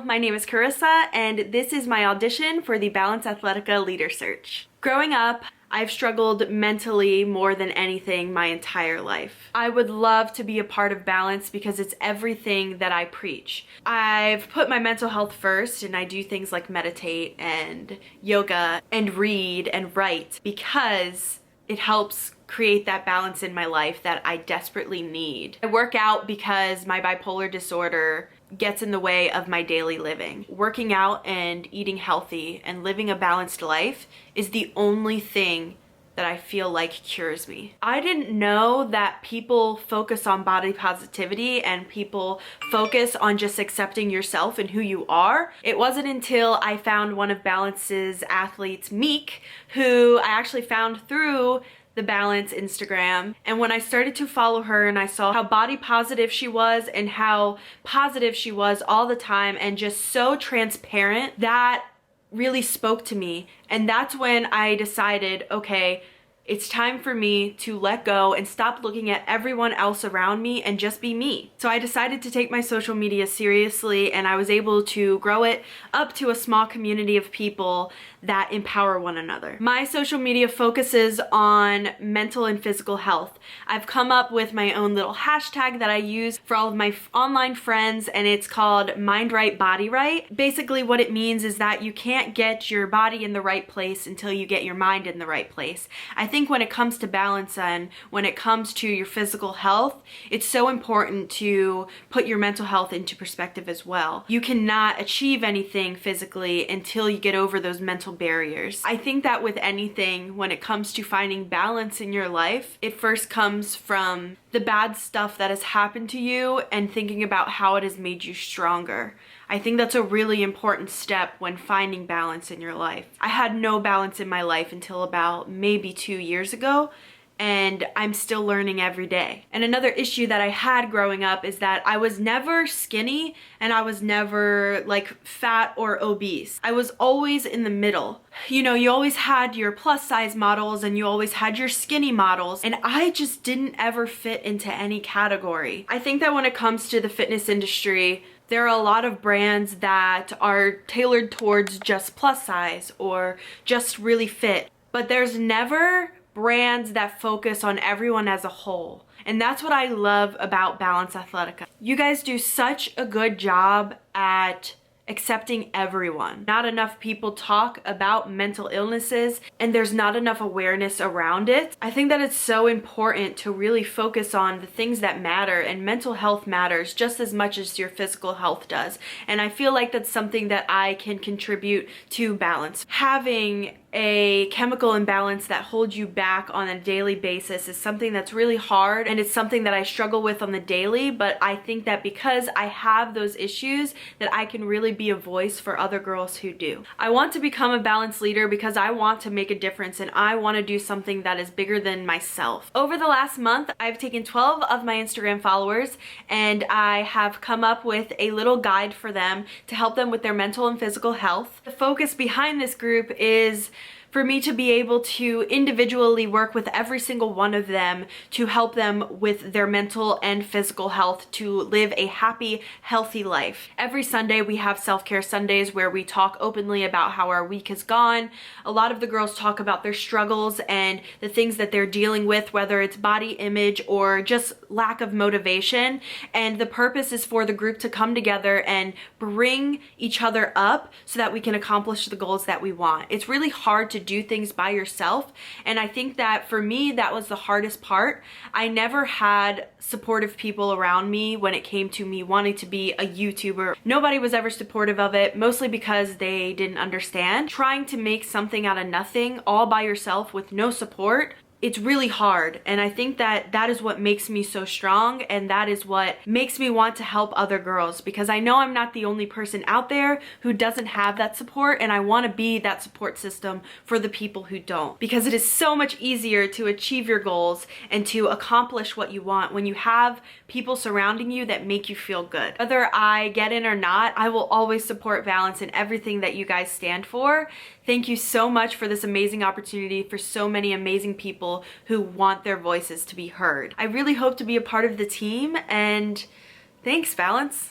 my name is Carissa, and this is my audition for the Balance Athletica Leader Search. Growing up, I've struggled mentally more than anything my entire life. I would love to be a part of Balance because it's everything that I preach. I've put my mental health first, and I do things like meditate and yoga and read and write because it helps create that balance in my life that I desperately need. I work out because my bipolar disorder gets in the way of my daily living. Working out and eating healthy and living a balanced life is the only thing that I feel like cures me. I didn't know that people focus on body positivity and people focus on just accepting yourself and who you are. It wasn't until I found one of Balance's athletes, Meek, who I actually found through the Balance Instagram. And when I started to follow her and I saw how body positive she was and how positive she was all the time and just so transparent, that really spoke to me. And that's when I decided, okay, it's time for me to let go and stop looking at everyone else around me and just be me. So I decided to take my social media seriously, and I was able to grow it up to a small community of people that empower one another. My social media focuses on mental and physical health. I've come up with my own little hashtag that I use for all of my online friends, and it's called Mind Right, Body Right. Basically what it means is that you can't get your body in the right place until you get your mind in the right place. I think when it comes to balance and when it comes to your physical health, it's so important to put your mental health into perspective as well. You cannot achieve anything physically until you get over those mental barriers. I think that with anything, when it comes to finding balance in your life, it first comes from the bad stuff that has happened to you and thinking about how it has made you stronger. I think that's a really important step when finding balance in your life. I had no balance in my life until about maybe 2 years ago, and I'm still learning every day. And another issue that I had growing up is that I was never skinny and I was never like fat or obese. I was always in the middle. You know, you always had your plus size models and you always had your skinny models, and I just didn't ever fit into any category. I think that when it comes to the fitness industry, there are a lot of brands that are tailored towards just plus size or just really fit, but there's never brands that focus on everyone as a whole. And that's what I love about Balance Athletica. You guys do such a good job at accepting everyone. Not enough people talk about mental illnesses, and there's not enough awareness around it. I think that it's so important to really focus on the things that matter, and mental health matters just as much as your physical health does. And I feel like that's something that I can contribute to Balance. Having a chemical imbalance that holds you back on a daily basis is something that's really hard, and it's something that I struggle with on the daily, but I think that because I have those issues, that I can really be a voice for other girls who do. I want to become a balance leader because I want to make a difference and I want to do something that is bigger than myself. Over the last month, I've taken 12 of my Instagram followers and I have come up with a little guide for them to help them with their mental and physical health. The focus behind this group is for me to be able to individually work with every single one of them to help them with their mental and physical health to live a happy, healthy life. Every Sunday we have self-care Sundays where we talk openly about how our week has gone. A lot of the girls talk about their struggles and the things that they're dealing with, whether it's body image or just lack of motivation. And the purpose is for the group to come together and bring each other up so that we can accomplish the goals that we want. It's really hard to do things by yourself, and I think that for me that was the hardest part. I never had supportive people around me when it came to me wanting to be a YouTuber. Nobody was ever supportive of it, mostly because they didn't understand. Trying to make something out of nothing all by yourself with no support, it's really hard, and I think that that is what makes me so strong, and that is what makes me want to help other girls, because I know I'm not the only person out there who doesn't have that support, and I want to be that support system for the people who don't, because it is so much easier to achieve your goals and to accomplish what you want when you have people surrounding you that make you feel good. Whether I get in or not, I will always support Balance in everything that you guys stand for. Thank you so much for this amazing opportunity for so many amazing people who want their voices to be heard. I really hope to be a part of the team, and thanks, Balance.